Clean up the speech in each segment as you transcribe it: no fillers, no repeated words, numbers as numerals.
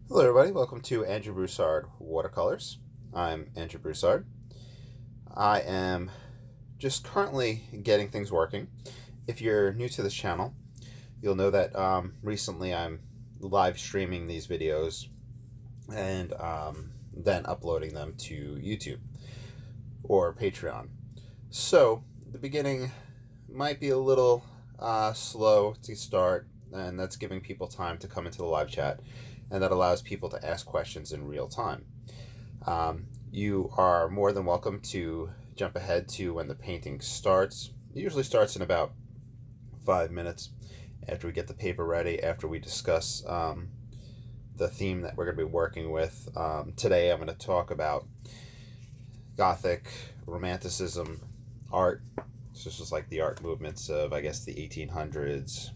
Hello everybody, welcome to Andrew Broussard Watercolors. I'm Andrew Broussard. I am just currently getting things working. If you're new to this channel, you'll know that recently I'm live streaming these videos and then uploading them to YouTube or Patreon. So the beginning might be a little slow to start, and that's giving people time to come into the live chat, and that allows people to ask questions in real time. You are more than welcome to jump ahead to when the painting starts. It usually starts in about 5 minutes after we get the paper ready, after we discuss the theme that we're going to be working with. Today I'm going to talk about Gothic, Romanticism, art. So this is like the art movements of, I guess, the 1800s,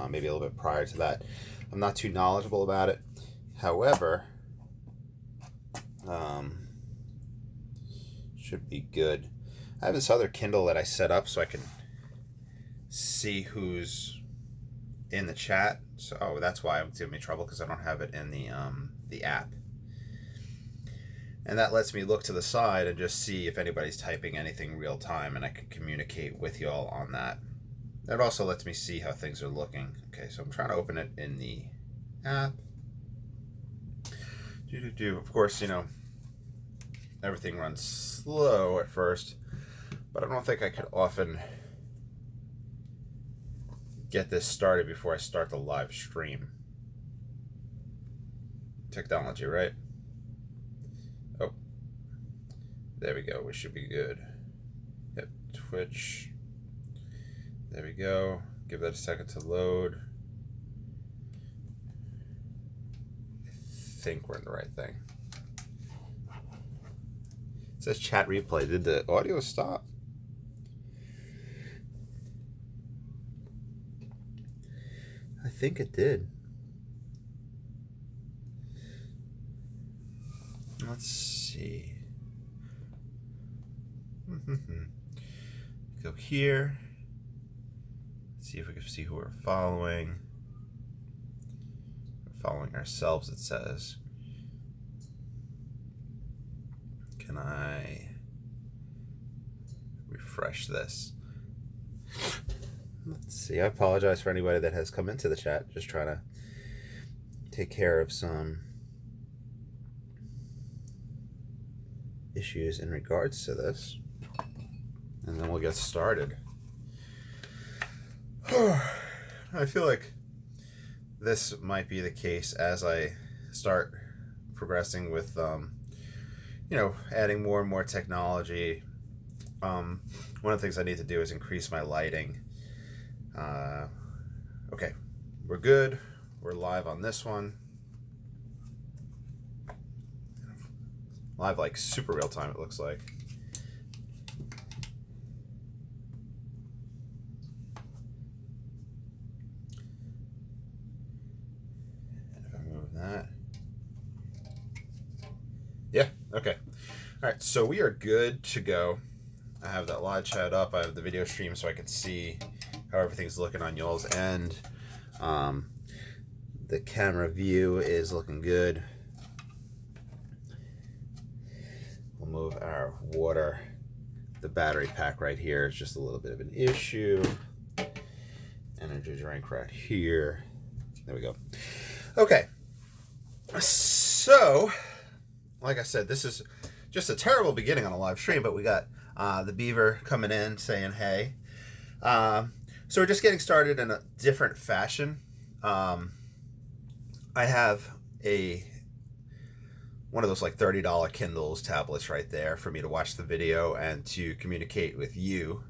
maybe a little bit prior to that. I'm not too knowledgeable about it. However, should be good. I have this other Kindle that I set up so I can see who's in the chat. So, oh, that's why it's giving me trouble, because I don't have it in the app. And that lets me look to the side and just see if anybody's typing anything real time, and I can communicate with y'all on that. That also lets me see how things are looking. Okay, so I'm trying to open it in the app. Of course, you know, everything runs slow at first, but I don't think I could often get this started before I start the live stream. Technology, right? Oh, there we go. We should be good. Yep, Twitch. There we go. Give that a second to load. I think we're in the right thing. It says chat replay. Did the audio stop? I think it did. Let's see. Go here. See if we can see who we're following. We're following ourselves, it says. Can I refresh this? Let's see. I apologize for anybody that has come into the chat. Just trying to take care of some issues in regards to this, and then we'll get started. I feel like this might be the case as I start progressing with you know, adding more and more technology. One of the things I need to do is increase my lighting. Okay, we're good. We're live on this one. Live like super real time, it looks like. And if I move that. Yeah, okay. All right, so we are good to go. I have that live chat up. I have the video stream so I can see how everything's looking on y'all's end. The camera view is looking good. We'll move our water. The battery pack right here is just a little bit of an issue. Energy drink right here. There we go. Okay. So, like I said, this is just a terrible beginning on a live stream, but we got the beaver coming in saying hey. So we're just getting started in a different fashion. I have one of those like $30 Kindles tablets right there for me to watch the video and to communicate with you,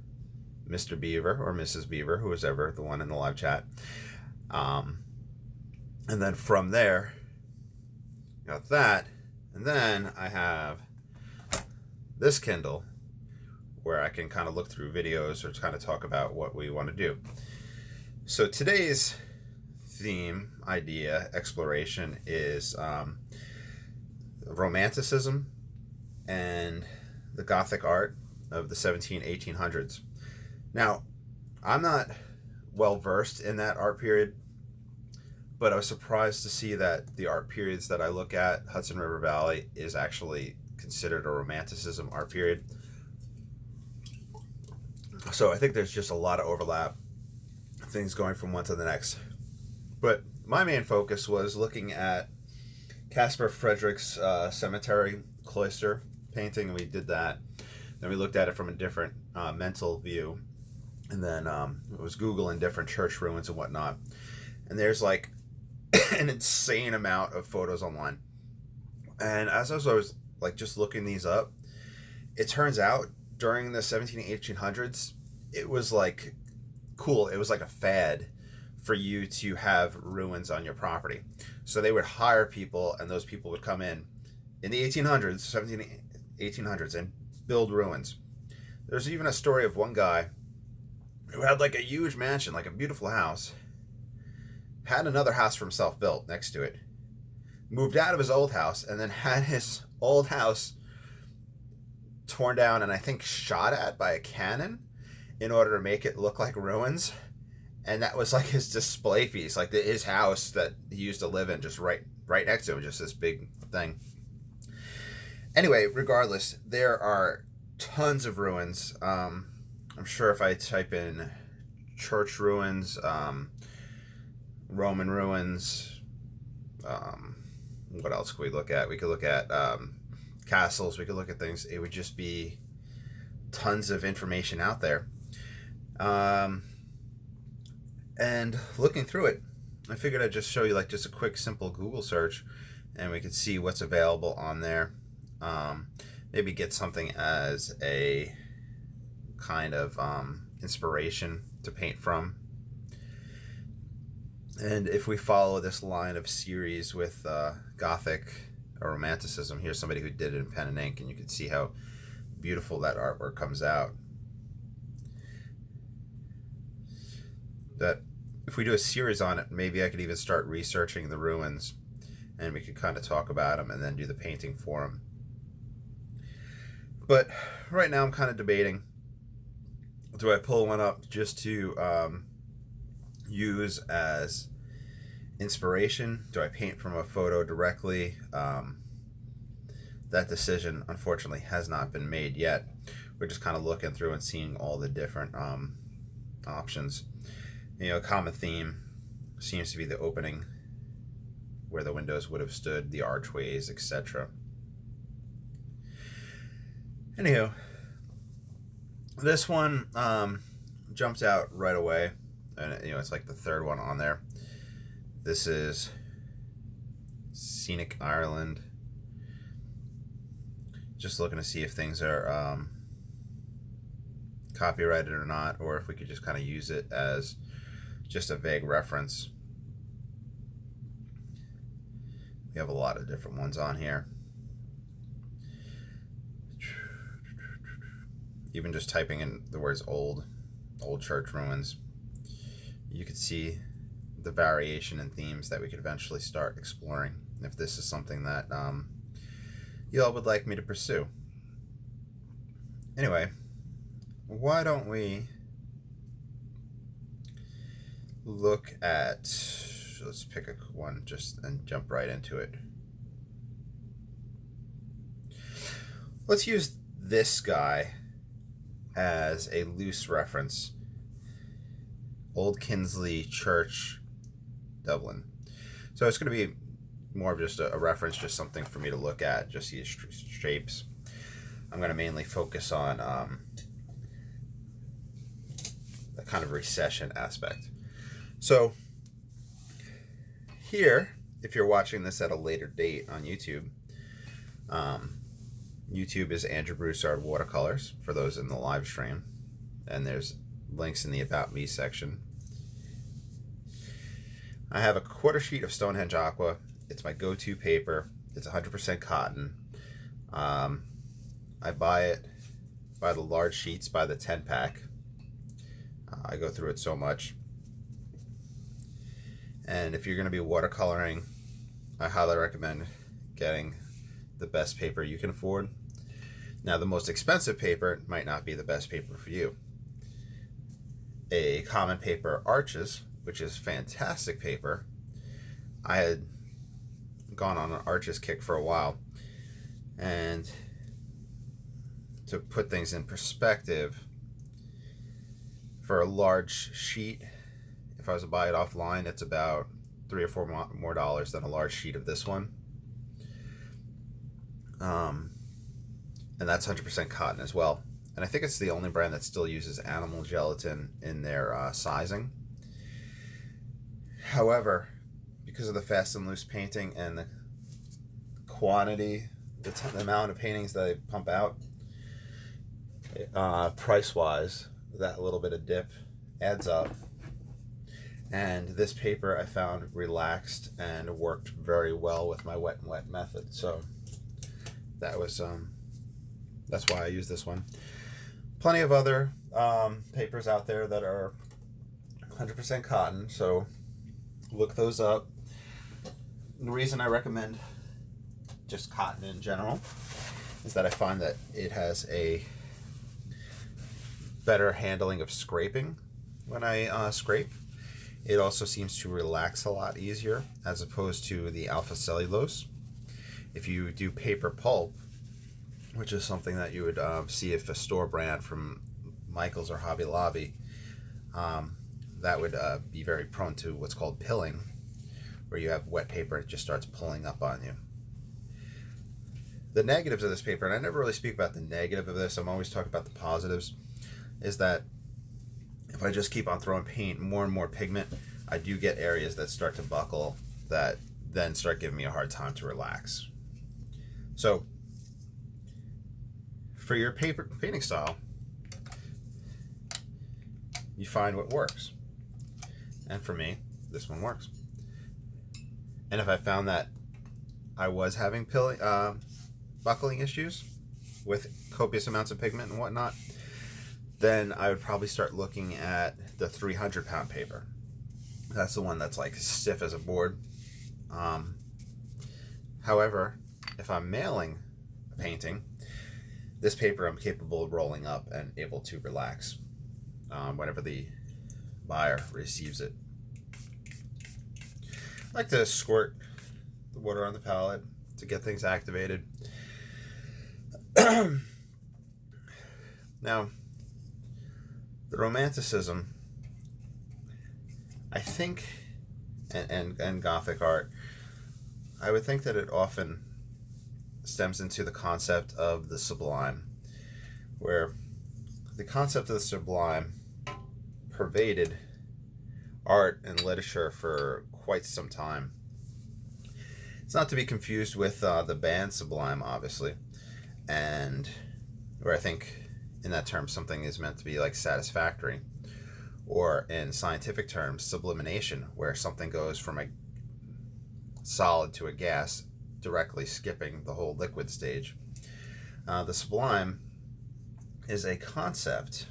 Mr. Beaver or Mrs. Beaver, who was ever the one in the live chat. And then from there, got that. And then I have this Kindle where I can kind of look through videos or kind of talk about what we want to do. So today's theme, idea, exploration is Romanticism and the Gothic art of the 1800s. Now, I'm not well versed in that art period, but I was surprised to see that the art periods that I look at, Hudson River Valley, is actually considered a Romanticism art period. So I think there's just a lot of overlap, things going from one to the next. But my main focus was looking at Caspar Friedrich's cemetery cloister painting, and we did that. Then we looked at it from a different mental view, and then it was Googling different church ruins and whatnot. And there's like an insane amount of photos online. And as I was like just looking these up, it turns out during the 17 and 1800s, it was like cool. It was like a fad for you to have ruins on your property. So they would hire people, and those people would come in the 1800s, 17 1800s, and build ruins. There's even a story of one guy who had like a huge mansion, like a beautiful house, had another house for himself built next to it, moved out of his old house, and then had his old house torn down and I think shot at by a cannon in order to make it look like ruins. And that was like his display piece, like his house that he used to live in, just right next to him, just this big thing. Anyway, regardless, there are tons of ruins. I'm sure if I type in church ruins, Roman ruins, what else could we look at? We could look at castles, we could look at things. It would just be tons of information out there. And looking through it, I figured I'd just show you like just a quick simple Google search, and we could see what's available on there. Maybe get something as a kind of inspiration to paint from. And if we follow this line of series with Gothic or Romanticism, here's somebody who did it in pen and ink, and you can see how beautiful that artwork comes out. That if we do a series on it, maybe I could even start researching the ruins, and we could kind of talk about them and then do the painting for them. But right now I'm kind of debating, do I pull one up just to use as inspiration? Do I paint from a photo directly? That decision unfortunately has not been made yet. We're just kind of looking through and seeing all the different options. You know, a common theme seems to be the opening where the windows would have stood, the archways, etc. Anywho, this one jumped out right away, and you know, it's like the third one on there. This is Scenic Ireland. Just looking to see if things are copyrighted or not, or if we could just kind of use it as just a vague reference. We have a lot of different ones on here. Even just typing in the words old church ruins, you could see the variation in themes that we could eventually start exploring if this is something that you all would like me to pursue. Anyway, why don't we look at, let's pick a one just and jump right into it. Let's use this guy as a loose reference. Old Kinsley Church, Dublin. So it's going to be more of just a reference, just something for me to look at, just these shapes. I'm going to mainly focus on the kind of recession aspect. So here, if you're watching this at a later date on YouTube, YouTube is Andrew Broussard Watercolors for those in the live stream, and there's links in the About Me section. I have a quarter sheet of Stonehenge Aqua. It's my go-to paper. It's 100% cotton. I buy it by the large sheets, by the 10-pack. I go through it so much. And if you're going to be watercoloring, I highly recommend getting the best paper you can afford. Now, the most expensive paper might not be the best paper for you. A common paper, Arches, which is fantastic paper, I had gone on an arches kick for a while, and to put things in perspective, for a large sheet, if I was to buy it offline, it's about $3 or $4 more than a large sheet of this one. And that's 100% cotton as well. And I think it's the only brand that still uses animal gelatin in their sizing. However, because of the fast and loose painting and the quantity, the amount of paintings that I pump out, price-wise, that little bit of dip adds up. And this paper I found relaxed and worked very well with my wet and wet method. So that was that's why I use this one. Plenty of other papers out there that are 100% cotton, so look those up. The reason I recommend just cotton in general is that I find that it has a better handling of scraping when I scrape. It also seems to relax a lot easier as opposed to the alpha cellulose. If you do paper pulp, which is something that you would see if a store brand from Michael's or Hobby Lobby, that would be very prone to what's called pilling, where you have wet paper, it just starts pulling up on you. The negatives of this paper, and I never really speak about the negative of this, I'm always talking about the positives, is that if I just keep on throwing paint, more and more pigment, I do get areas that start to buckle that then start giving me a hard time to relax. So for your paper painting style, you find what works. And for me, this one works. And if I found that I was having buckling issues with copious amounts of pigment and whatnot, then I would probably start looking at the 300-pound paper. That's the one that's like stiff as a board. However, if I'm mailing a painting, this paper I'm capable of rolling up and able to relax whenever the buyer receives it. I like to squirt the water on the palette to get things activated. Now, the romanticism, I think, and Gothic art, I would think that it often stems into the concept of the sublime, where the concept of the sublime pervaded art and literature for quite some time. It's not to be confused with the band Sublime, obviously, and where I think in that term something is meant to be like satisfactory, or in scientific terms, sublimation, where something goes from a solid to a gas, directly skipping the whole liquid stage. The sublime is a concept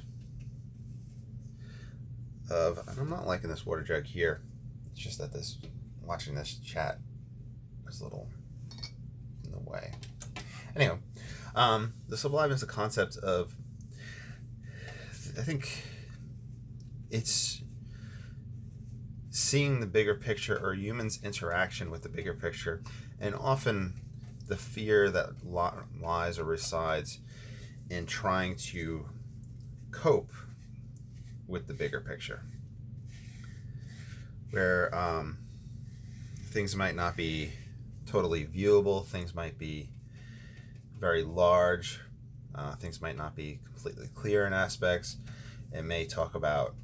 of, and I'm not liking this water jug here, it's just that watching this chat is a little in the way. Anyway, the sublime is a concept of, I think it's seeing the bigger picture, or humans' interaction with the bigger picture, and often the fear that lies or resides in trying to cope with the bigger picture, where things might not be totally viewable, things might be very large, things might not be completely clear in aspects. It may talk about,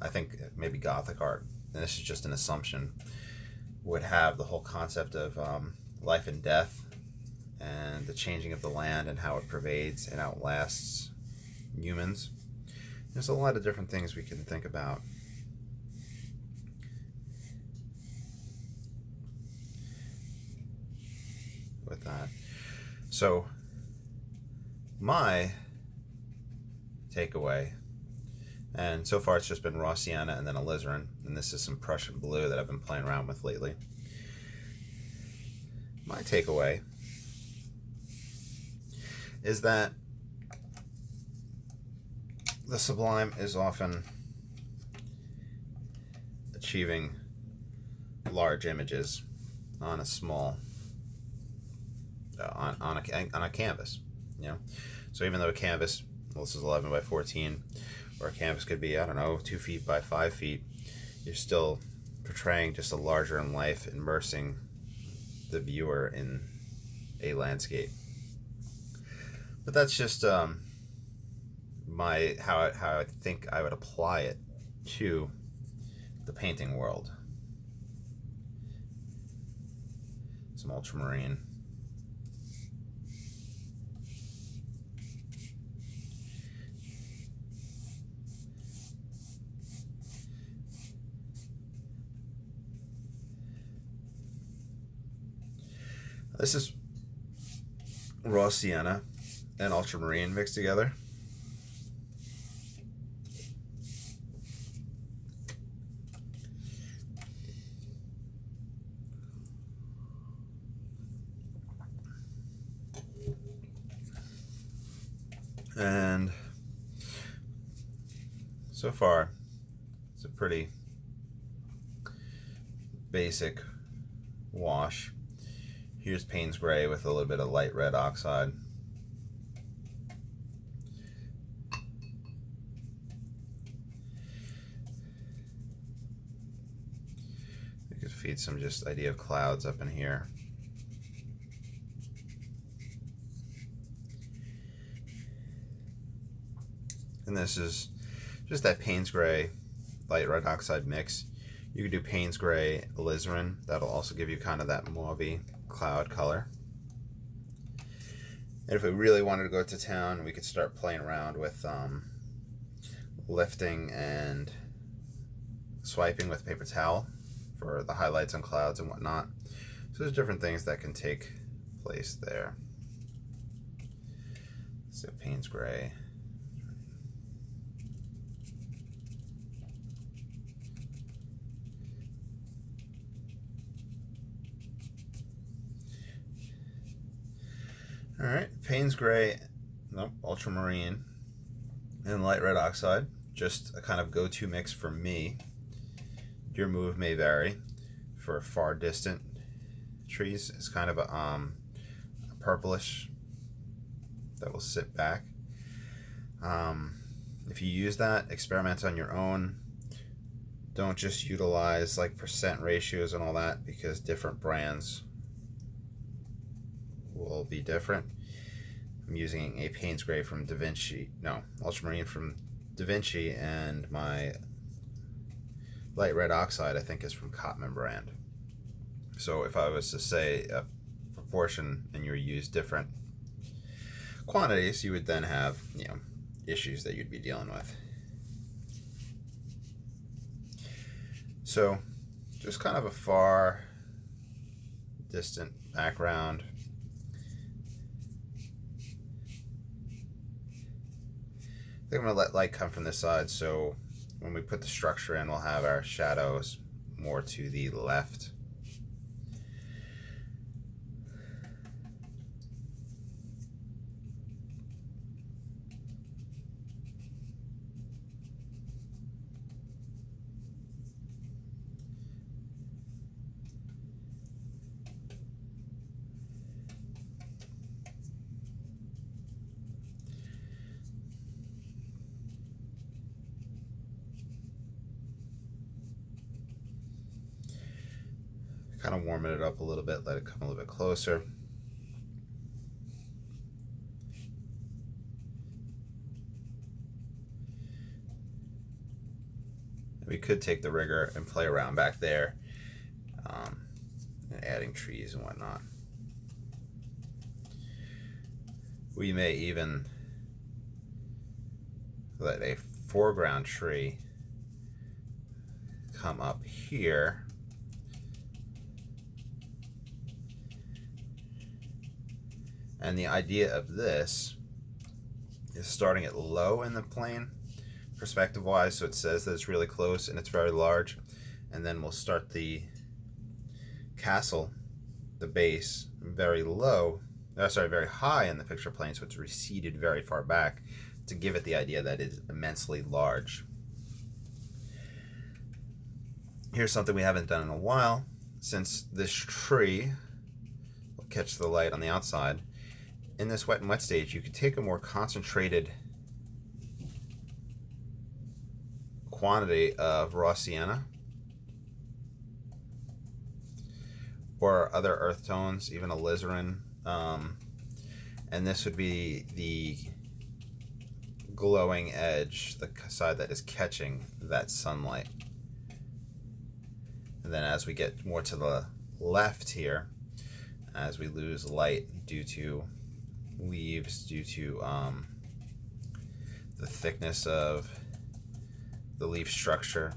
I think maybe Gothic art, and this is just an assumption, would have the whole concept of life and death and the changing of the land and how it pervades and outlasts humans. There's a lot of different things we can think about. With that. So my takeaway, and so far it's just been raw sienna and then alizarin, and this is some Prussian blue that I've been playing around with lately. My takeaway is that the sublime is often achieving large images on a small on a canvas, you know. So even though a canvas, well, this is 11 by 14, or a canvas could be, I don't know, 2 feet by 5 feet, you're still portraying just a larger in life, immersing the viewer in a landscape. But that's just how I think I would apply it to the painting world. Some ultramarine. This is raw sienna and ultramarine mixed together. And so far, it's a pretty basic wash. Here's Payne's Gray with a little bit of light red oxide. You could feed some just idea of clouds up in here. And this is just that Payne's Gray light red oxide mix. You could do Payne's Gray alizarin. That'll also give you kind of that mauvey cloud color. And if we really wanted to go to town, we could start playing around with lifting and swiping with paper towel for the highlights on clouds and whatnot. So there's different things that can take place there. So Payne's Gray. Alright, Payne's Gray, nope, ultramarine, and light red oxide. Just a kind of go-to mix for me. Your move may vary. For far distant trees, it's kind of a purplish that will sit back. If you use that, experiment on your own. Don't just utilize like percent ratios and all that, because different brands will be different. I'm using a Payne's Gray from Da Vinci, no, ultramarine from Da Vinci, and my light red oxide I think is from Cotman brand. So if I was to say a proportion and you use different quantities, you would then have, you know, issues that you'd be dealing with. So just kind of a far distant background. I think I'm going to let light come from this side, so when we put the structure in, we'll have our shadows more to the left. Kind of warming it up a little bit, let it come a little bit closer. We could take the rigger and play around back there, and adding trees and whatnot. We may even let a foreground tree come up here. And the idea of this is starting it low in the plane, perspective wise, so it says that it's really close and it's very large, and then we'll start the castle, the base, very low, very high in the picture plane, so it's receded very far back to give it the idea that it's immensely large. Here's something we haven't done in a while. since this tree will catch the light on the outside, in this wet and wet stage, you could take a more concentrated quantity of raw sienna or other earth tones, even alizarin, and this would be the glowing edge, the side that is catching that sunlight. And then as we get more to the left here, as we lose light due to leaves, due to the thickness of the leaf structure,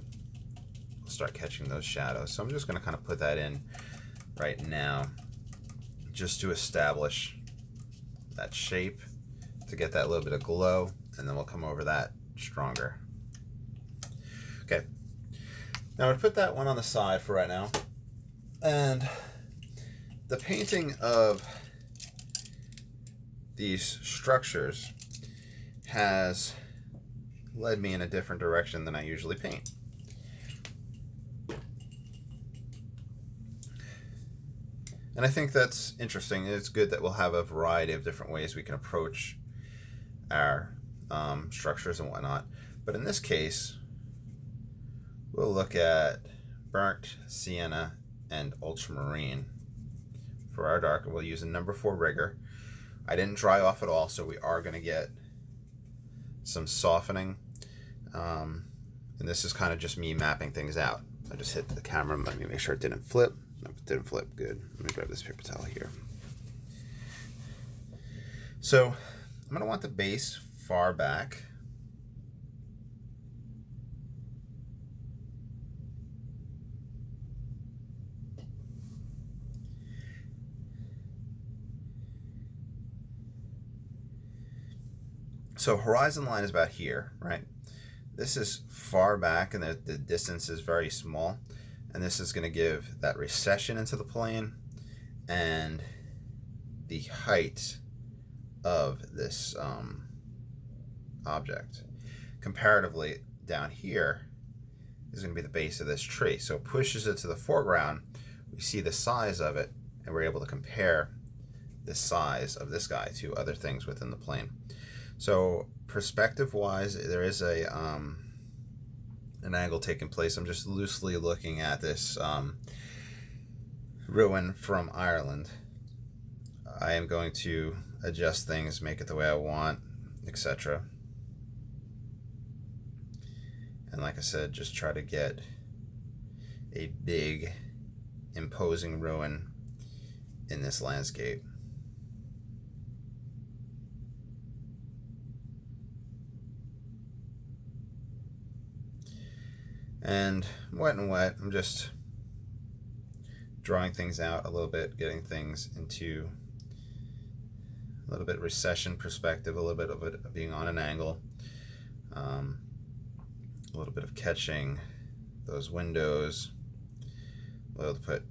we'll start catching those shadows. So I'm just going to kind of put that in right now just to establish that shape, to get that little bit of glow, and then we'll come over that stronger. Okay, now I put that one on the side for right now, and the painting of these structures has led me in a different direction than I usually paint. And I think that's interesting. It's good that we'll have a variety of different ways we can approach our structures and whatnot. But in this case, we'll look at burnt sienna and ultramarine. For our dark, we'll use a number 4 rigger. I didn't dry off at all, so we are going to get some softening. And this is kind of just me mapping things out. I just hit the camera. Let me make sure it didn't flip. Nope, it didn't flip. Good. Let me grab this paper towel here. So I'm going to want the base far back. So horizon line is about here, right? This is far back and the distance is very small. And this is going to give that recession into the plane and the height of this object. Comparatively, down here is going to be the base of this tree. So it pushes it to the foreground. We see the size of it, and we're able to compare the size of this guy to other things within the plane. So perspective-wise, there is a an angle taking place. I'm just loosely looking at this ruin from Ireland. I am going to adjust things, make it the way I want, etc. And like I said, just try to get a big, imposing ruin in this landscape. And wet and wet, I'm just drawing things out a little bit, getting things into a little bit recession perspective, a little bit of it being on an angle, a little bit of catching those windows. We'll put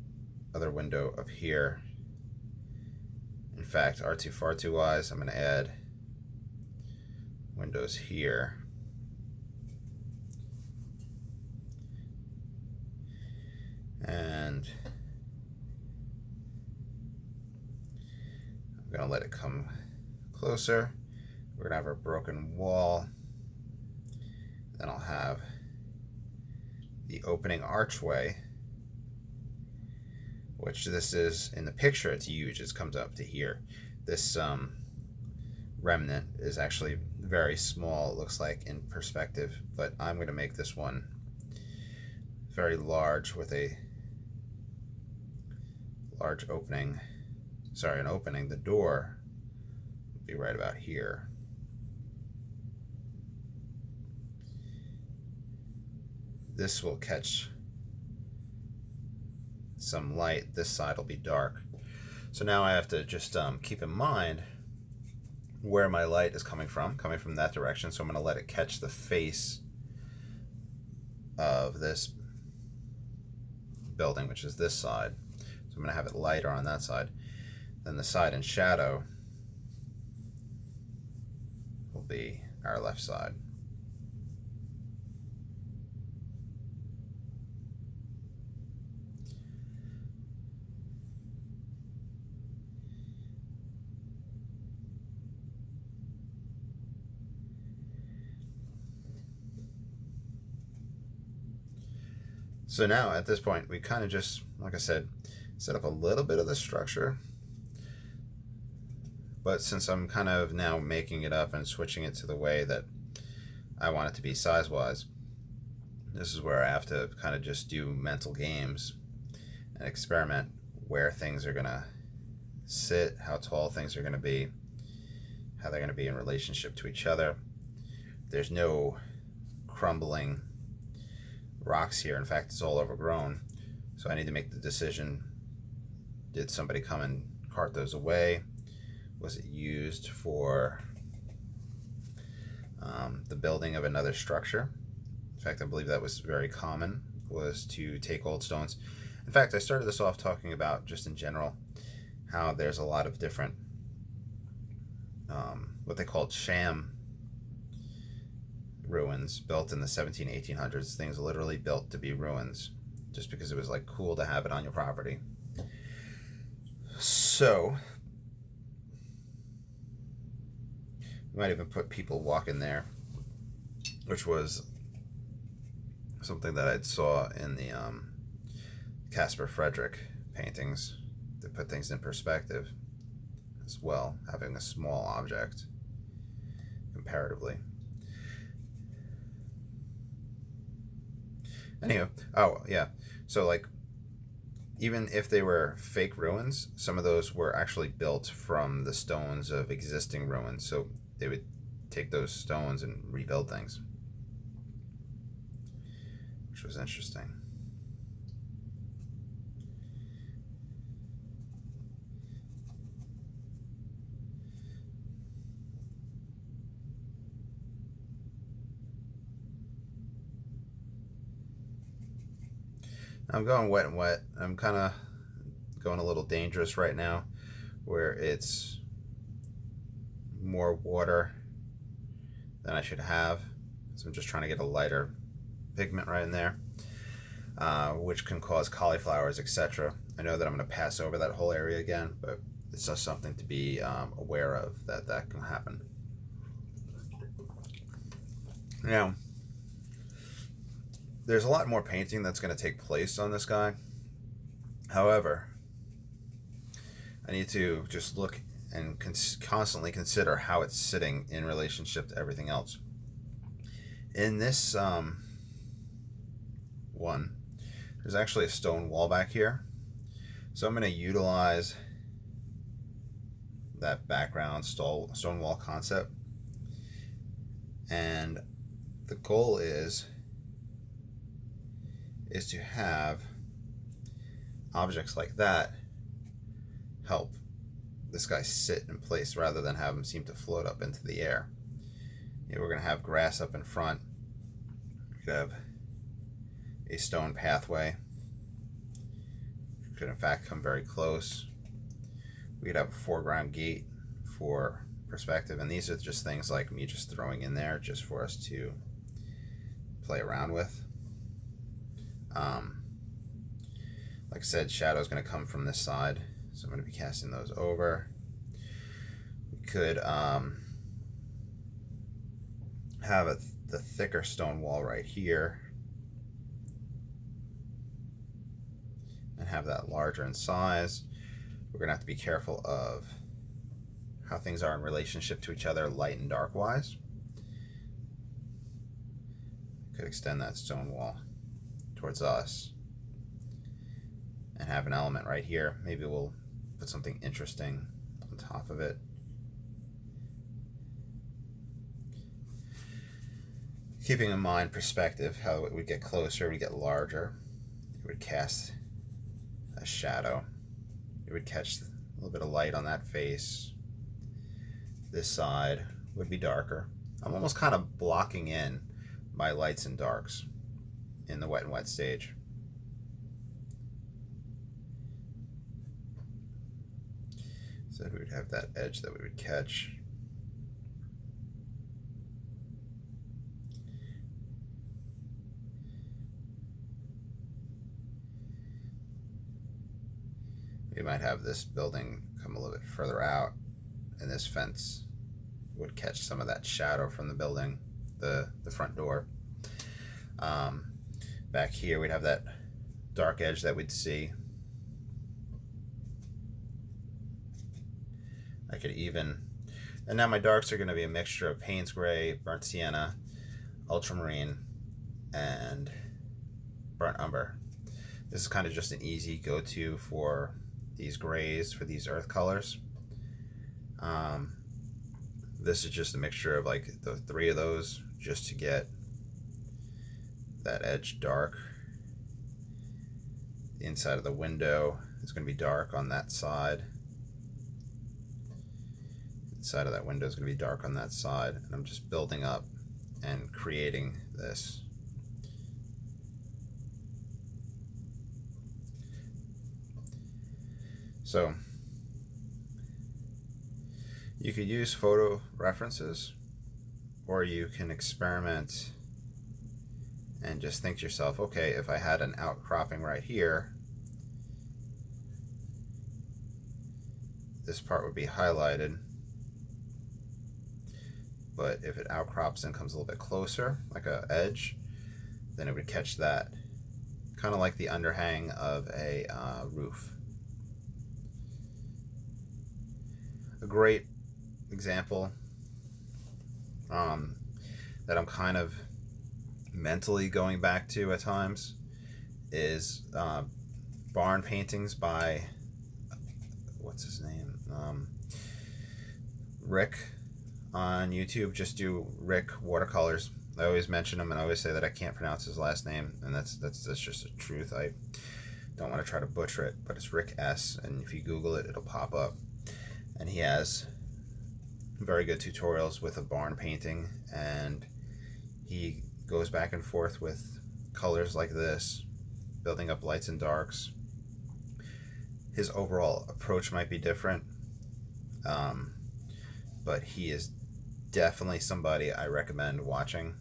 other window up here. In fact, R2-Far2 wise, I'm going to add windows here. And I'm going to let it come closer. We're going to have our broken wall. Then I'll have the opening archway, which this is, in the picture, it's huge. It comes up to here. This remnant is actually very small, it looks like, in perspective, but I'm going to make this one very large with a large opening, an opening. The door will be right about here. This will catch some light. This side will be dark. So now I have to just keep in mind where my light is coming from that direction. So I'm going to let it catch the face of this building, which is this side. So I'm going to have it lighter on that side. Then the side in shadow will be our left side. So now at this point, we kind of just, like I said, set up a little bit of the structure. But since I'm kind of now making it up and switching it to the way that I want it to be size-wise, this is where I have to kind of just do mental games and experiment where things are going to sit, how tall things are going to be, how they're going to be in relationship to each other. There's no crumbling rocks here. In fact, it's all overgrown. So I need to make the decision, did somebody come and cart those away? Was it used for the building of another structure? In fact, I believe that was very common, was to take old stones. In fact, I started this off talking about, just in general, how there's a lot of different, what they called sham ruins built in the 1800s. Things literally built to be ruins, just because it was like cool to have it on your property. So, you might even put people walking there, which was something that I saw in the Caspar Friedrich paintings, to put things in perspective as well, having a small object comparatively. Anywho, oh yeah, so like, even if they were fake ruins, some of those were actually built from the stones of existing ruins, so they would take those stones and rebuild things, which was interesting. I'm going wet and wet. I'm kind of going a little dangerous right now, where it's more water than I should have. So I'm just trying to get a lighter pigment right in there, which can cause cauliflowers, etc. I know that I'm going to pass over that whole area again, but it's just something to be aware of, that can happen. Now, there's a lot more painting that's going to take place on this guy. However, I need to just look and constantly consider how it's sitting in relationship to everything else. In this one, there's actually a stone wall back here. So I'm going to utilize that background stone wall concept. And the goal is to have objects like that help this guy sit in place rather than have him seem to float up into the air. We're going to have grass up in front. We could have a stone pathway. Could in fact come very close. We could have a foreground gate for perspective, and these are just things like me just throwing in there just for us to play around with. Like I said, shadow's going to come from this side, so I'm going to be casting those over. We could have the thicker stone wall right here, and have that larger in size. We're going to have to be careful of how things are in relationship to each other, light and dark wise. Could extend that stone wall towards us and have an element right here. Maybe we'll put something interesting on top of it. Keeping in mind perspective, how it would get closer, it would get larger. It would cast a shadow. It would catch a little bit of light on that face. This side would be darker. I'm almost kind of blocking in my lights and darks in the wet and wet stage. So we would have that edge that we would catch. We might have this building come a little bit further out, and this fence would catch some of that shadow from the building, the front door. Back here we'd have that dark edge that we'd see. I could even, and now my darks are going to be a mixture of Payne's Gray, Burnt Sienna, Ultramarine, and Burnt Umber. This is kind of just an easy go-to for these grays, for these earth colors. This is just a mixture of like the three of those just to get that edge dark. The inside of the window is going to be dark on that side. Inside of that window is going to be dark on that side. And I'm just building up and creating this. So you could use photo references, or you can experiment and just think to yourself, okay, if I had an outcropping right here, this part would be highlighted. But if it outcrops and comes a little bit closer, like an edge, then it would catch that. Kind of like the underhang of a roof. A great example that I'm kind of mentally going back to at times is barn paintings by, what's his name? Rick on YouTube. Just do Rick Watercolors. I always mention him and I always say that I can't pronounce his last name, and that's just the truth. I don't want to try to butcher it, but it's Rick S, and if you Google it, it'll pop up. And he has very good tutorials with a barn painting, and he goes back and forth with colors like this, building up lights and darks. His overall approach might be different, but he is definitely somebody I recommend watching.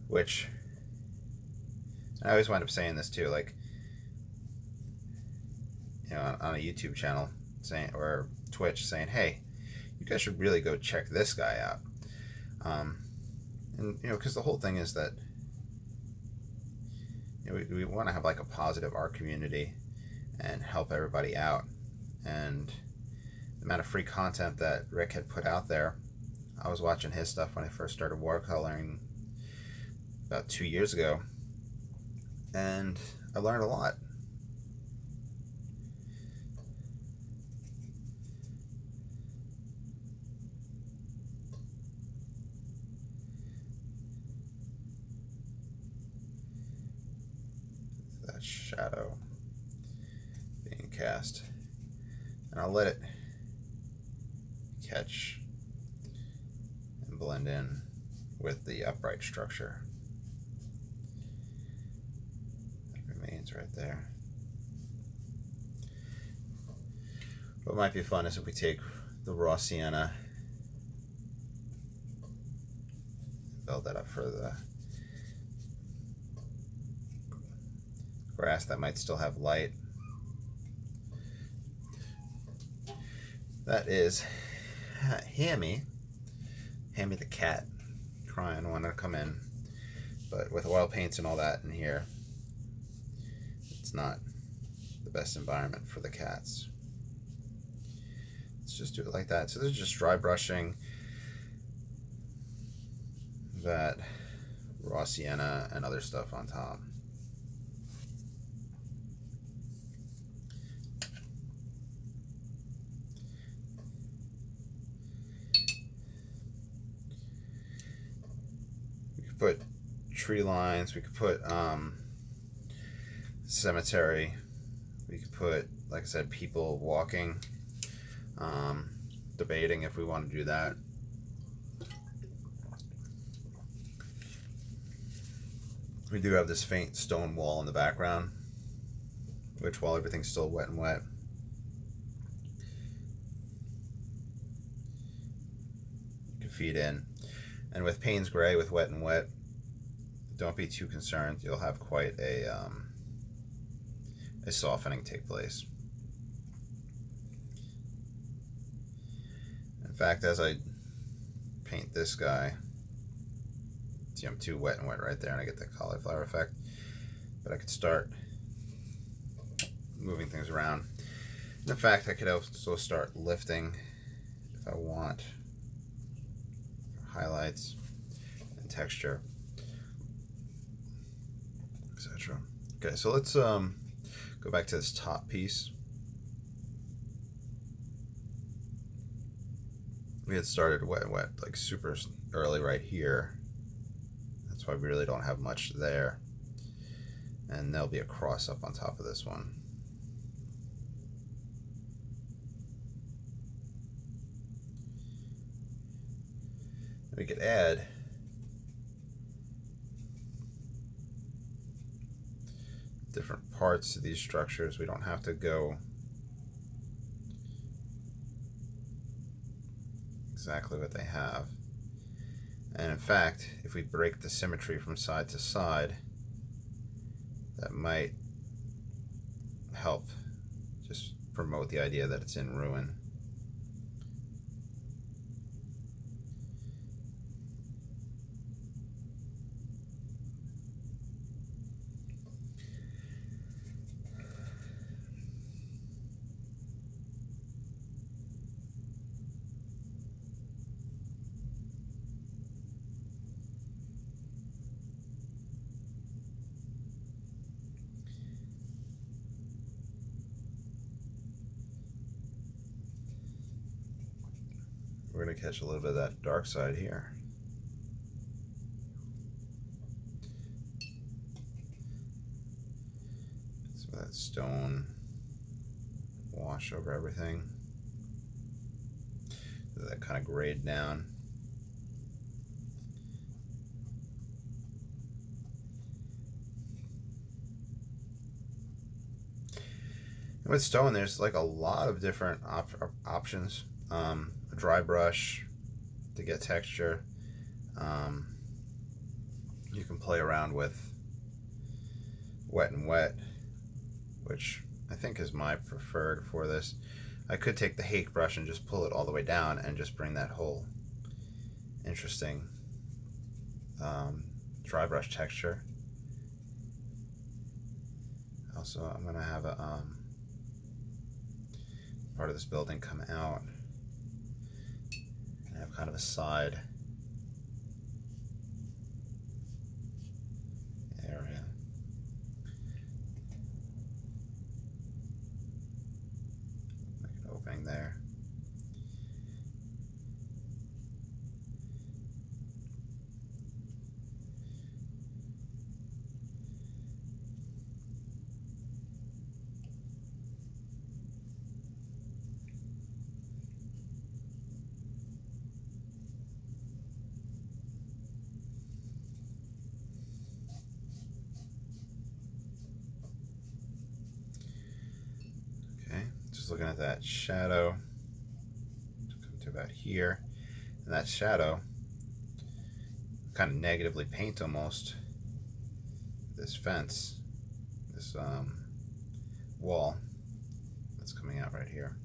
Which, I always wind up saying this too, like, you know, on a YouTube channel saying, or Twitch, saying, hey, you guys should really go check this guy out. And you know, because the whole thing is that, you know, we want to have like a positive art community and help everybody out. And the amount of free content that Rick had put out there, I was watching his stuff when I first started watercoloring about 2 years ago, and I learned a lot. That shadow being cast, and I'll let it catch and blend in with the upright structure. That remains right there. What might be fun is if we take the raw sienna, build that up for the grass that might still have light. That is Hammy the cat, crying, wanting to come in. But with oil paints and all that in here, it's not the best environment for the cats. Let's just do it like that. So this is just dry brushing that raw sienna and other stuff on top. Put tree lines, we could put cemetery, we could put, like I said, people walking, debating if we want to do that. We do have this faint stone wall in the background, which, while everything's still wet and wet, you can feed in. And with Payne's Gray, with wet and wet, don't be too concerned. You'll have quite a softening take place. In fact, as I paint this guy, see, I'm too wet and wet right there, and I get the cauliflower effect. but I could start moving things around. In fact, I could also start lifting if I want, highlights and texture, etc. Okay, so let's go back to this top piece. We had started wet, like super early right here. That's why we really don't have much there. And there'll be a cross up on top of this one. We could add different parts to these structures. We don't have to go exactly what they have. And in fact, if we break the symmetry from side to side, that might help just promote the idea that it's in ruin. We're going to catch a little bit of that dark side here. Some of that stone wash over everything. That kind of grade down. And with stone, there's like a lot of different options. A dry brush to get texture. You can play around with wet and wet, which I think is my preferred for this. I could take the hake brush and just pull it all the way down and just bring that whole interesting dry brush texture. Also, I'm going to have a part of this building come out and have kind of a side area. Make an opening there. Just looking at that shadow, come to about here, and that shadow kind of negatively paint almost this fence, this wall that's coming out right here.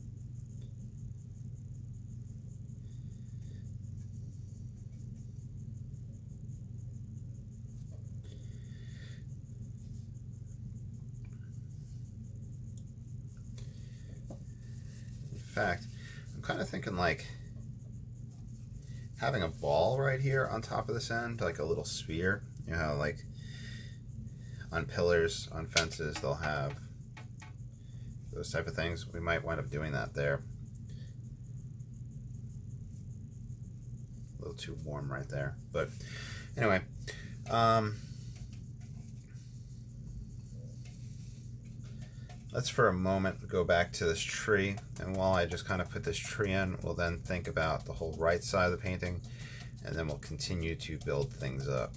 In fact, I'm kind of thinking like having a ball right here on top of this end, like a little sphere. You know, like on pillars, on fences, they'll have those type of things. We might wind up doing that there. A little too warm right there. But anyway, let's for a moment go back to this tree, and while I just kind of put this tree in, we'll then think about the whole right side of the painting, and then we'll continue to build things up.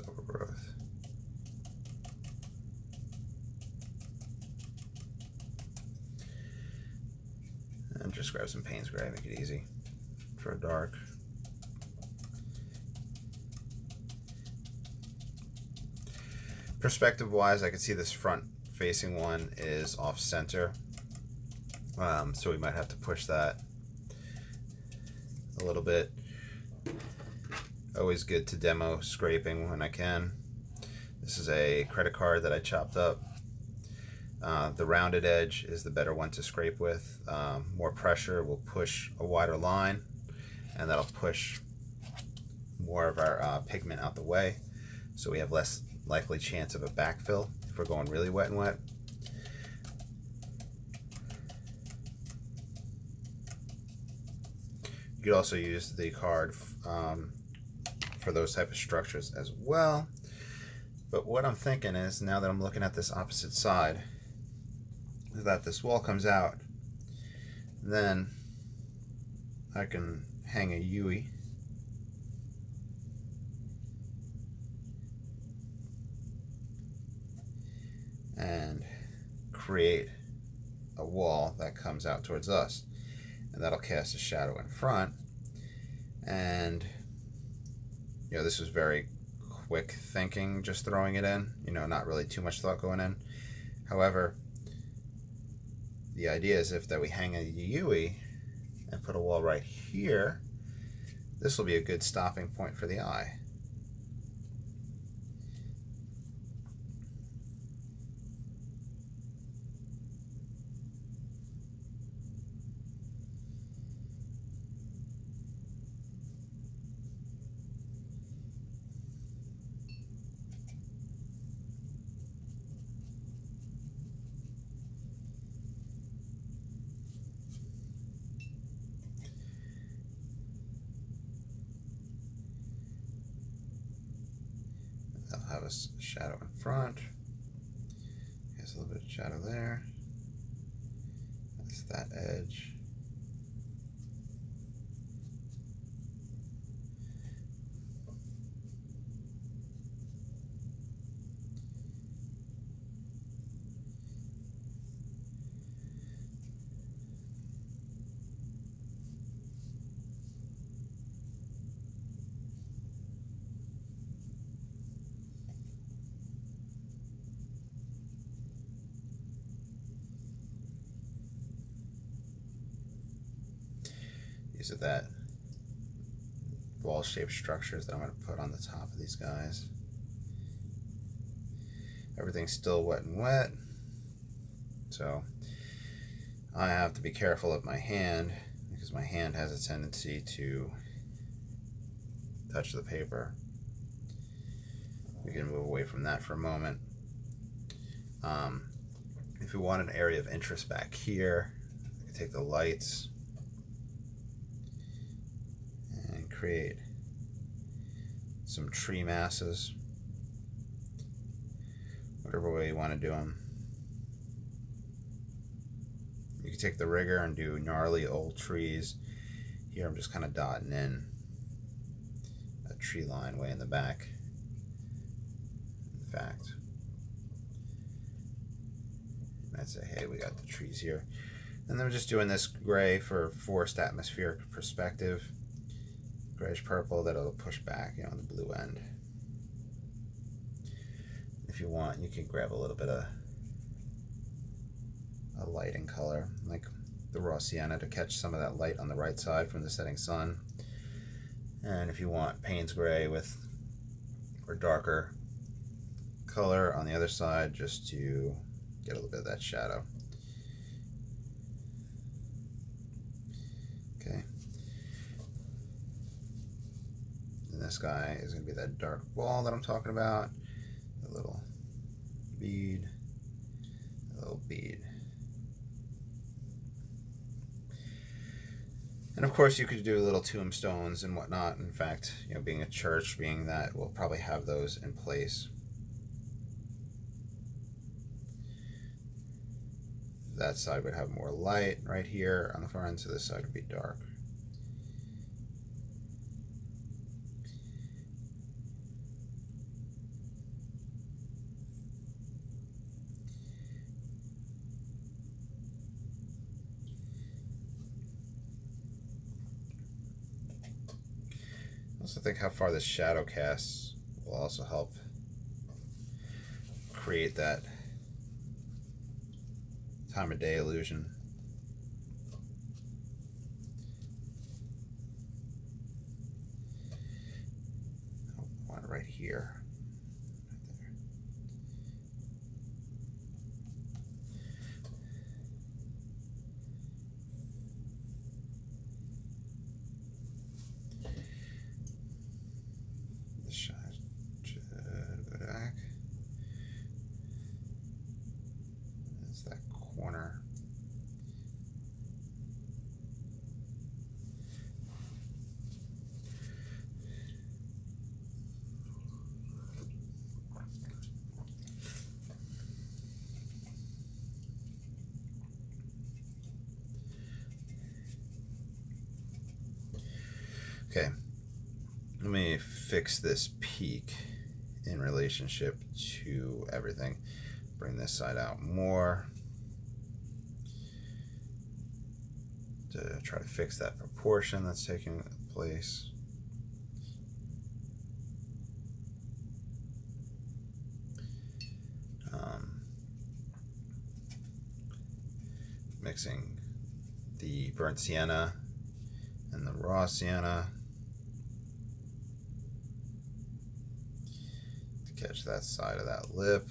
Overgrowth. just grab some Payne's Gray, make it easy for a dark. Perspective wise, I can see this front facing one is off center, so we might have to push that a little bit. Always good to demo scraping when I can. This is a credit card that I chopped up. The rounded edge is the better one to scrape with. More pressure will push a wider line, and that'll push more of our pigment out the way, so we have less likely chance of a backfill if we're going really wet and wet. You could also use the card for those type of structures as well. But what I'm thinking is, now that I'm looking at this opposite side, is that this wall comes out, then I can hang a Yui and create a wall that comes out towards us, and that'll cast a shadow in front. And you know, this was very quick thinking, just throwing it in, you know, not really too much thought going in. However, the idea is if that we hang a Yui and put a wall right here, this will be a good stopping point for the eye. I'll have a shadow in front. There's a little bit of shadow there. That's that edge. These are that wall-shaped structures that I'm going to put on the top of these guys. Everything's still wet and wet, so I have to be careful of my hand, because my hand has a tendency to touch the paper. We can move away from that for a moment. If we want an area of interest back here, I can take the lights and create some tree masses, whatever way you want to do them. You can take the rigger and do gnarly old trees. Here I'm just kind of dotting in a tree line way in the back. In fact, I'd say, hey, we got the trees here. And then we're just doing this gray for forced atmospheric perspective. Grayish purple that it'll push back, you know, on the blue end. If you want, you can grab a little bit of a lighting color, like the raw sienna, to catch some of that light on the right side from the setting sun. And if you want Payne's Gray with or darker color on the other side, just to get a little bit of that shadow. Okay. And this guy is going to be that dark ball that I'm talking about. A little bead, a little bead. And of course you could do little tombstones and whatnot. In fact, you know, being a church, being that, we'll probably have those in place. That side would have more light right here on the far end, so this side would be dark. also think how far this shadow casts will also help create that time of day illusion. Oh, I want it right here. Corner. Okay, let me fix this peak in relationship to everything. Bring this side out more to try to fix that proportion that's taking place. Mixing the burnt sienna and the raw sienna to catch that side of that lip.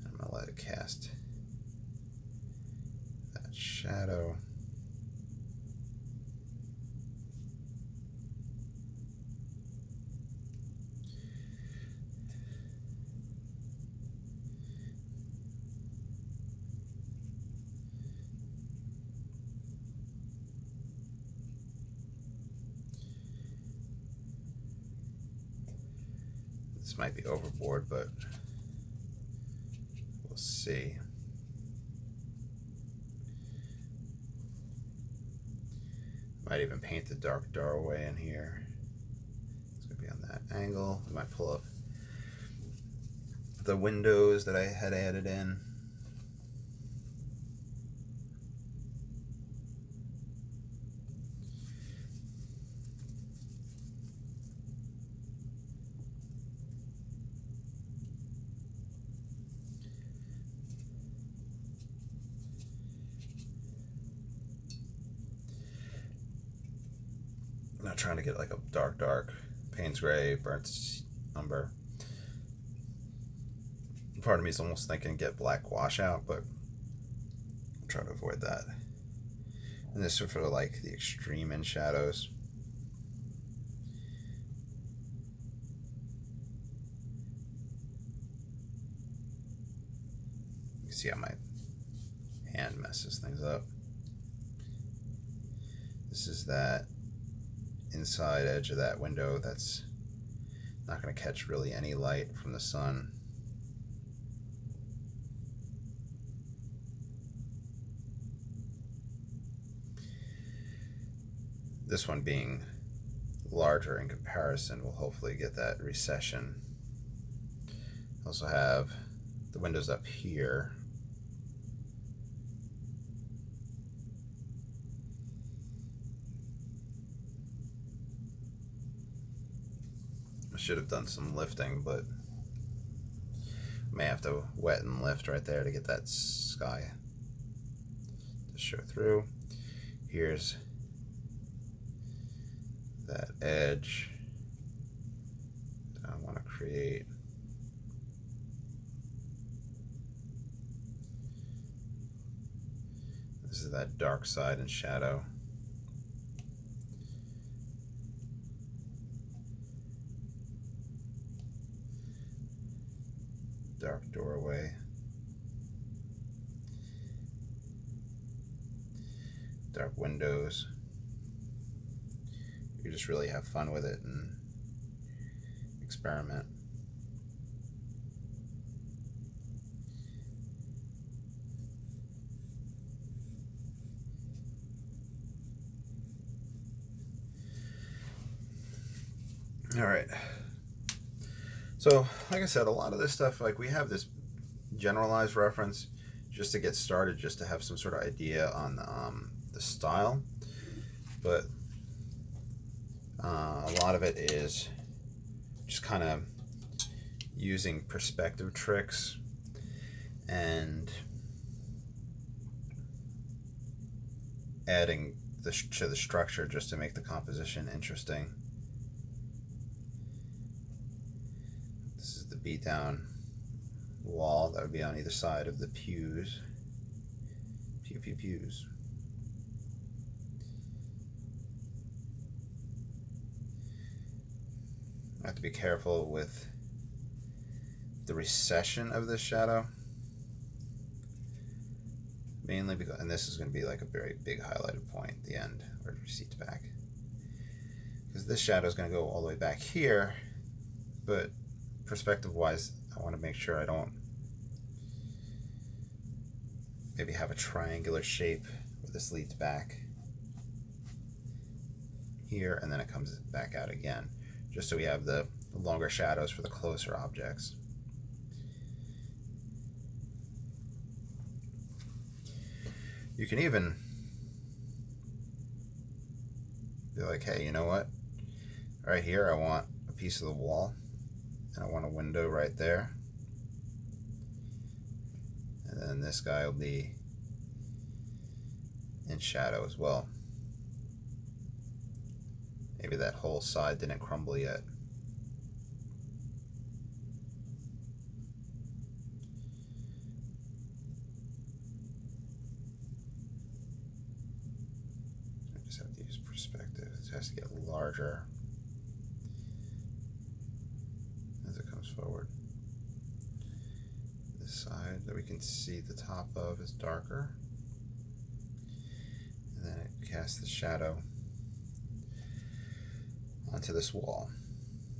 I'm going to let it cast that shadow. This might be overboard, but we'll see. Might even paint the dark doorway in here. It's going to be on that angle. I might pull up the windows that I had added in. Not trying to get like a dark Payne's gray, burnt umber. Part of me is almost thinking get black washout, but I'll try to avoid that. And this is for like the extreme in shadows. You can see how my hand messes things up. This is that inside edge of that window that's not going to catch really any light from the sun. This one being larger in comparison will hopefully get that recession. Also have the windows up here. I should have done some lifting, but may have to wet and lift right there to get that sky to show through. Here's that edge that I want to create. This is that dark side and shadow. Dark doorway. Dark windows. You just really have fun with it and experiment. All right. So, like I said, a lot of this stuff, like we have this generalized reference just to get started, just to have some sort of idea on the style. But A lot of it is just kind of using perspective tricks and adding to the structure just to make the composition interesting. This is the beat down wall that would be on either side of the pews. Pews. I have to be careful with the recession of this shadow, mainly because, and this is going to be like a very big highlighted point at the end where it recedes back, because this shadow is going to go all the way back here, but perspective wise I want to make sure I don't maybe have a triangular shape where this leads back here and then it comes back out again, just so we have the longer shadows for the closer objects. You can even be like, hey, you know what? Right here I want a piece of the wall and I want a window right there. And then this guy will be in shadow as well. Maybe that whole side didn't crumble yet. I just have to use perspective. It has to get larger as it comes forward. This side that we can see the top of is darker. And then it casts the shadow onto this wall.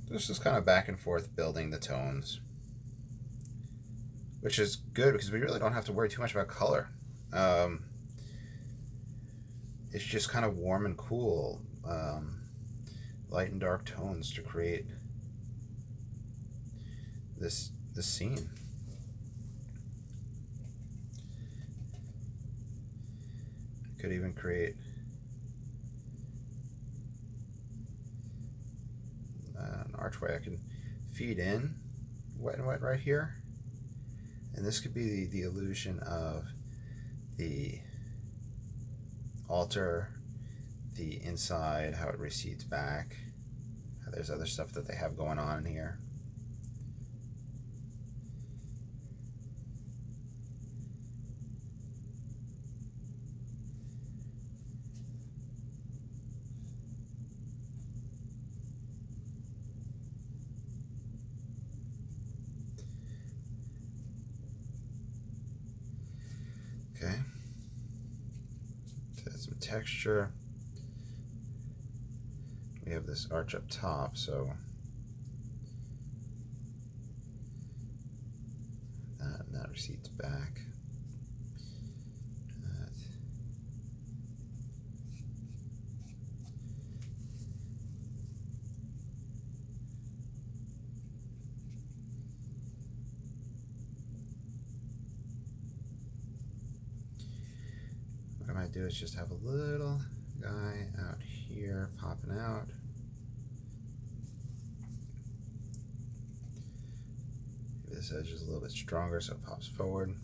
This is kind of back and forth building the tones, which is good because we really don't have to worry too much about color. It's just kind of warm and cool, light and dark tones to create this scene. Could even create an archway. I can feed in wet and wet right here, and this could be the illusion of the altar, the inside, how it recedes back, how there's other stuff that they have going on in here. Okay, so add some texture. We have this arch up top, so that recedes back. What I might do is just have a little guy out here popping out. Maybe this edge is a little bit stronger so it pops forward,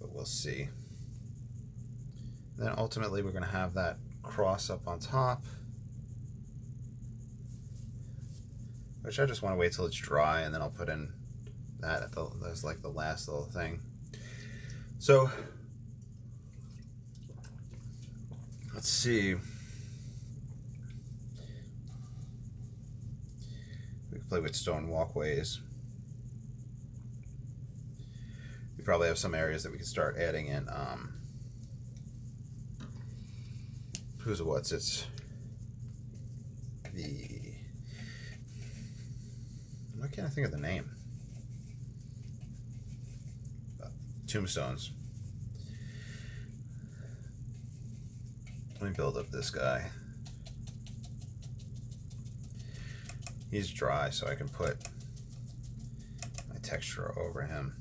but we'll see. Then ultimately we're going to have that cross up on top, which I just want to wait till it's dry and then I'll put in that as like the last little thing. So let's see. We can play with stone walkways. We probably have some areas that we can start adding in. Who's it? What's it's the? Why can't I think of the name? Tombstones. Let me build up this guy. He's dry, so I can put my texture over him.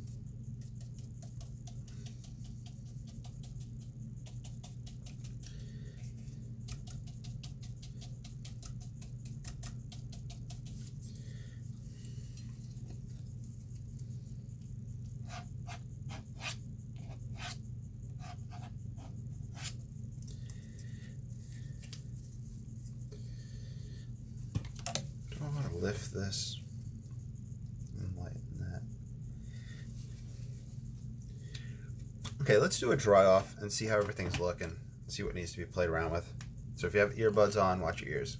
lift this and lighten that. Okay, let's do a dry off and see how everything's looking. See what needs to be played around with. So if you have earbuds on, watch your ears.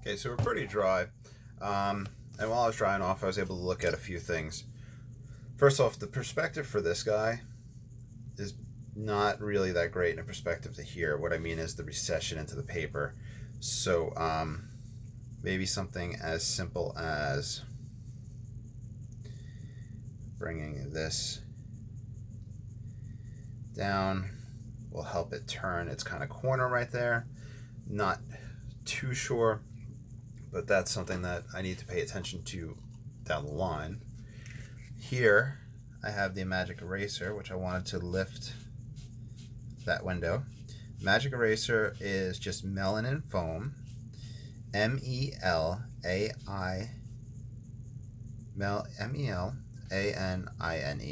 Okay, so we're pretty dry, and while I was drying off, I was able to look at a few things. First off, the perspective for this guy is not really that great in a perspective to here. What I mean is the recession into the paper. So maybe something as simple as bringing this down will help it turn its kind of corner right there. Not too sure, but that's something that I need to pay attention to down the line. Here I have the magic eraser, which I wanted to lift that window. Magic eraser is just melanin foam, M-E-L-A-N-I-N-E,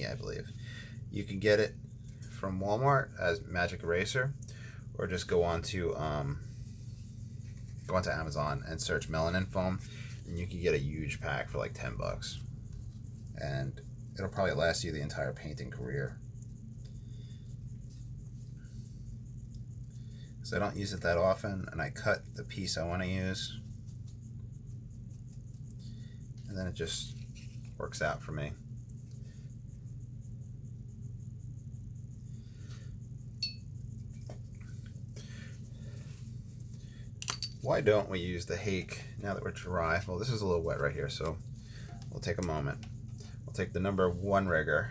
I believe. You can get it from Walmart as magic eraser, or just go onto Amazon and search melanin foam, and you can get a huge pack for like $10, and it'll probably last you the entire painting career. So I don't use it that often, and I cut the piece I want to use, and then it just works out for me. Why don't we use the hake now that we're dry? Well, this is a little wet right here, so we'll take a moment. We'll take the number 1 rigger,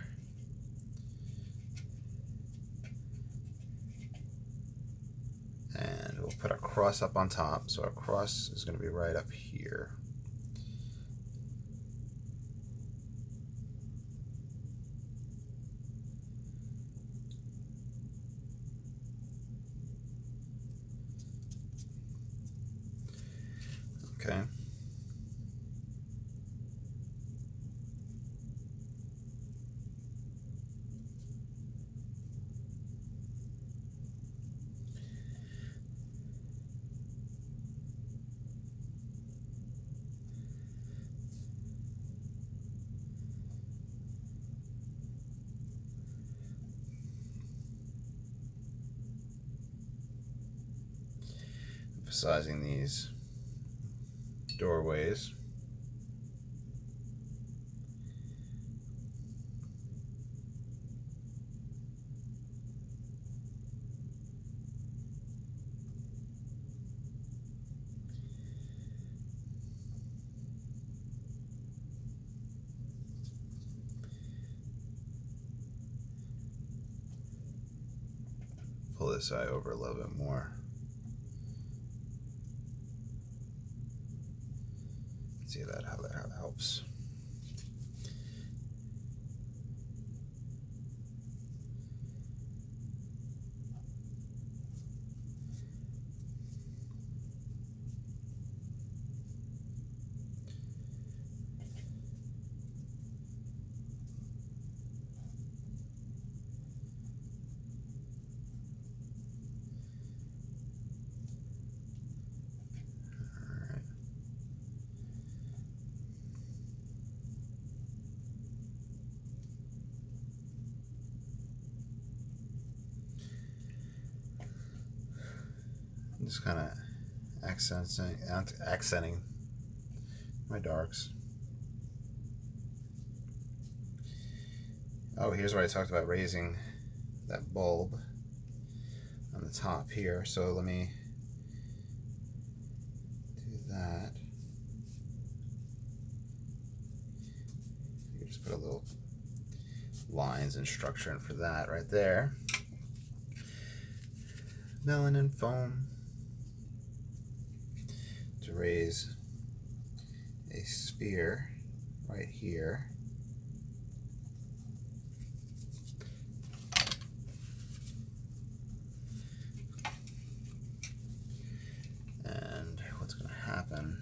and we'll put a cross up on top. So our cross is going to be right up here. Okay. Emphasizing these doorways. Pull this eye over a little bit more. See how that helps. Just kind of accenting my darks. Oh, here's where I talked about raising that bulb on the top here. So let me do that. You can just put a little lines and structure in for that right there. Melanin foam to raise a sphere right here. And what's going to happen?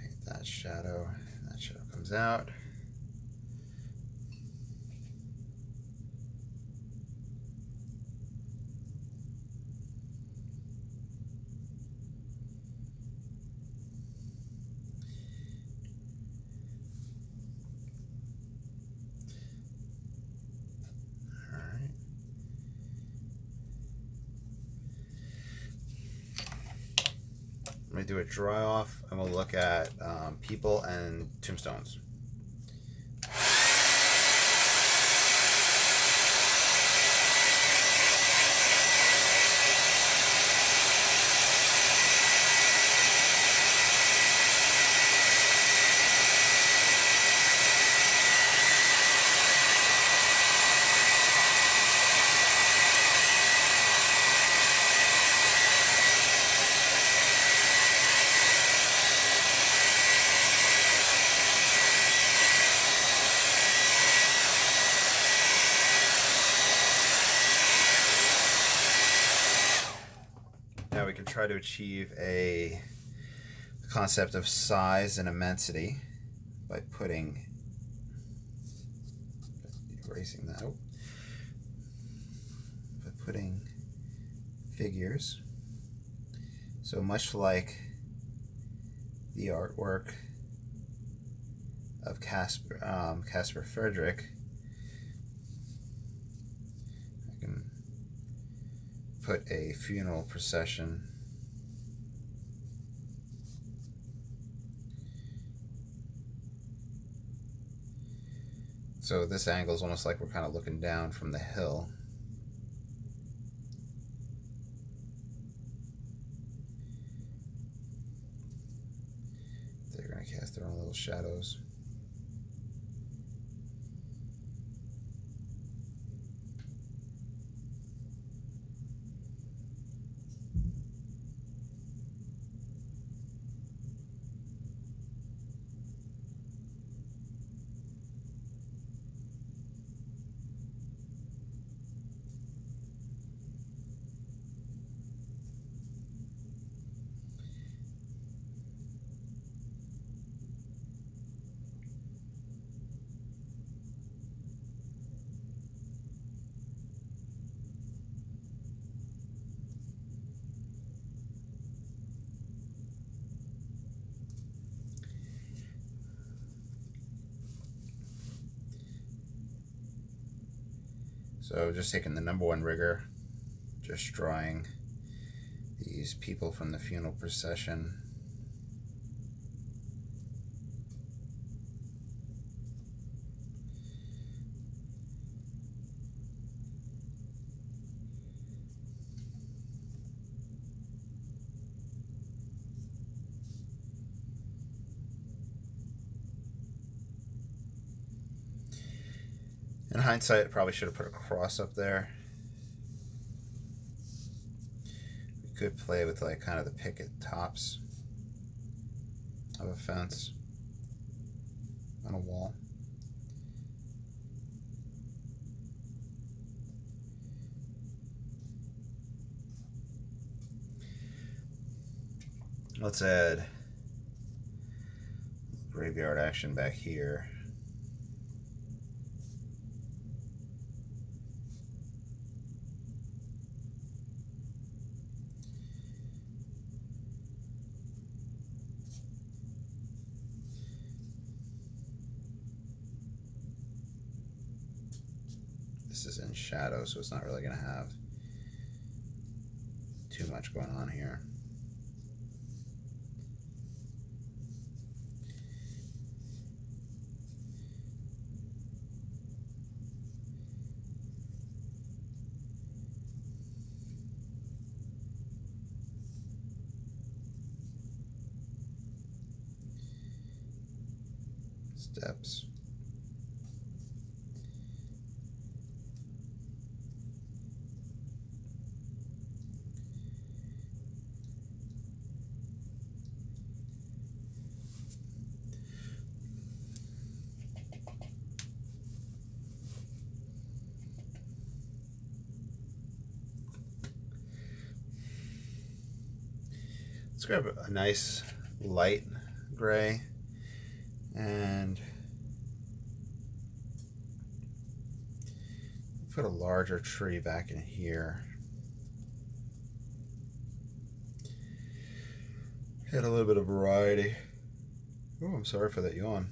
Paint that shadow, and that shadow comes out. I'm going to do a dry off, and we'll look at people and tombstones. Now we can try to achieve a concept of size and immensity by erasing that out, by putting figures. So much like the artwork of Caspar Friedrich, I can put a funeral procession so this angle is almost like we're kind of looking down from the hill. They're going to cast their own little shadows. So just taking the #1 rigor, just drawing these people from the funeral procession. In hindsight, I probably should have put a cross up there. We could play with like kind of the picket tops of a fence on a wall. Let's add graveyard action back here. This is in shadow, so it's not really going to have too much going on here. steps. Let's grab a nice light gray and put a larger tree back in here. Had a little bit of variety. Oh, I'm sorry for that yawn.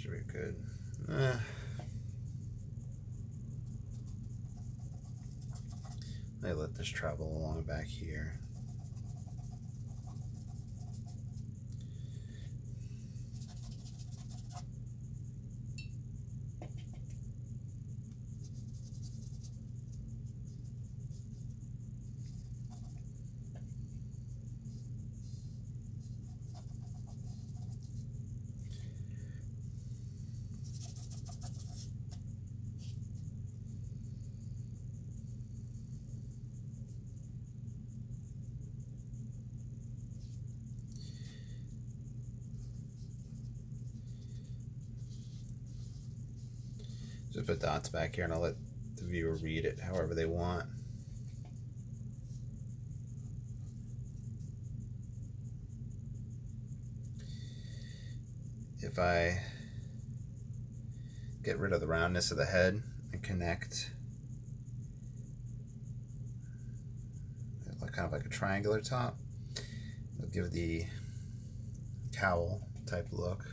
Should be good. I let this travel along back here. Just put dots back here and I'll let the viewer read it however they want. If I get rid of the roundness of the head and connect kind of like a triangular top, it'll give the cowl type look.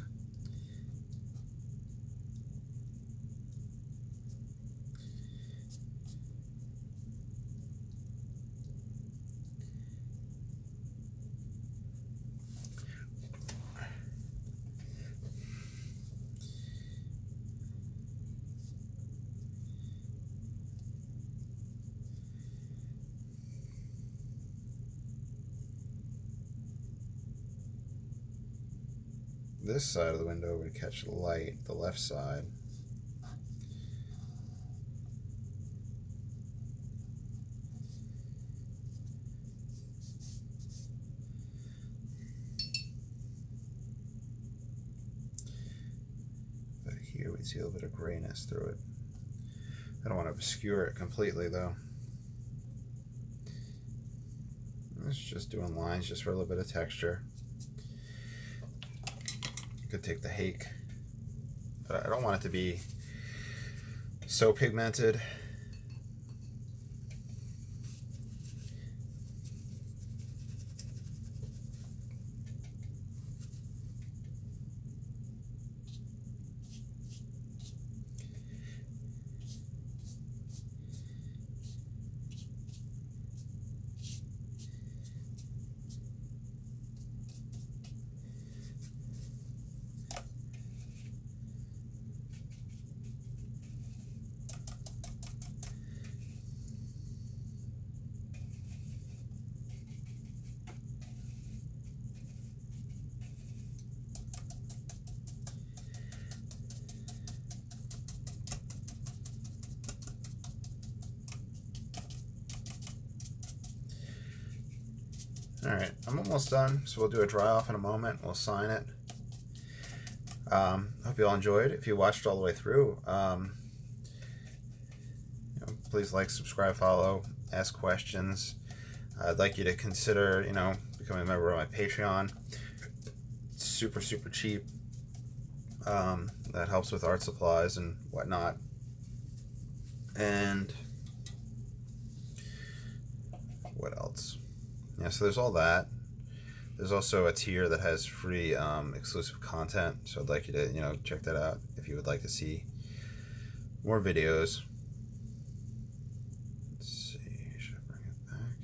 This side of the window would catch the light, the left side. But here we'd see a little bit of grayness through it. I don't want to obscure it completely though. It's just doing lines just for a little bit of texture. Could take the hake, but I don't want it to be so pigmented. Alright, I'm almost done, so we'll do a dry off in a moment. We'll sign it. Hope you all enjoyed. If you watched all the way through, please like, subscribe, follow, ask questions. I'd like you to consider, becoming a member of my Patreon. It's super, super cheap. That helps with art supplies and whatnot. And what else? Yeah, so there's all that. There's also a tier that has free exclusive content, so I'd like you to check that out if you would like to see more videos. Let's see, should I bring it back?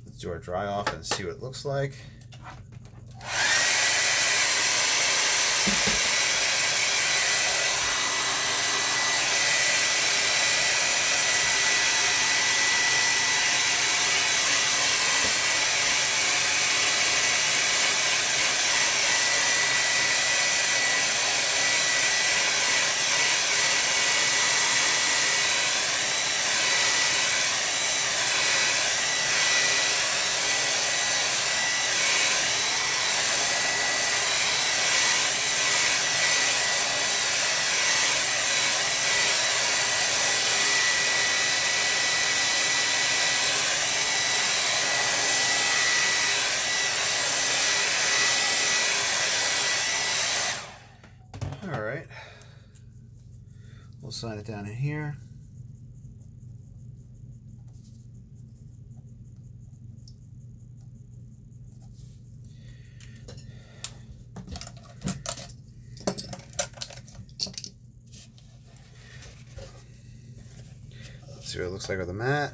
Let's do our dry off and see what it looks like. Alright, we'll sign it down in here. Let's see what it looks like with the mat.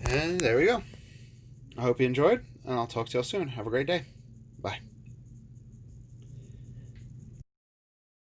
And there we go. I hope you enjoyed, and I'll talk to you all soon. Have a great day. Bye.